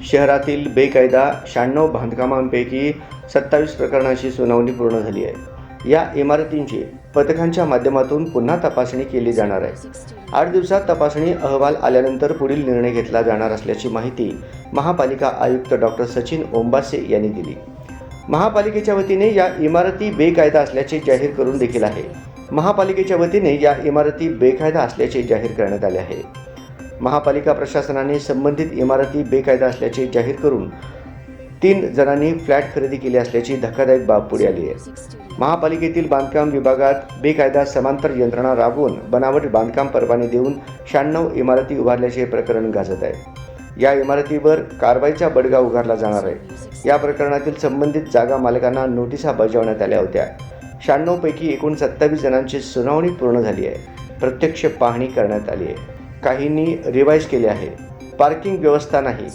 शहरातील बेकायदा 96 बांधकामांपैकी 27 प्रकरणांची सुनावणी पूर्ण झाली आहे। या इमारतींची पथकांच्या माध्यमातून पुन्हा तपासणी केली जाणार आहे। 8 दिवसात तपासणी अहवाल आल्यानंतर पुढील निर्णय घेतला जाणार असल्याची माहिती महापालिका आयुक्त डॉक्टर सचिन ओंबासे यांनी दिली। महापालिकेच्या वतीने या इमारती बेकायदा असल्याचे जाहीर करून देखील आहे। महापालिकेच्या वतीने या इमारती बेकायदा असल्याचे जाहीर करण्यात आले आहे। महापालिका प्रशासनाने संबंधित इमारती बेकायदा असल्याचे जाहीर करून 3 जणांनी फ्लॅट खरेदी केले असल्याची धक्कादायक बाब पुढे आली आहे। महापालिकेतील बांधकाम विभागात बेकायदा समांतर यंत्रणा राबवून बनावट बांधकाम परवाने देऊन 96 इमारती उभारल्याचे प्रकरण गाजत आहे। या इमारतीवर कारवाईचा बडगा उगारला जाणार आहे। या प्रकरणातील संबंधित जागा मालकांना नोटिसा बजावण्यात आल्या होत्या। 96 पैकी एकूण 27 जणांची सुनावणी पूर्ण झाली आहे। प्रत्यक्ष पाहणी करण्यात आली आहे। काहींनी रिवाईज केले आहे। पार्किंग व्यवस्था नाही,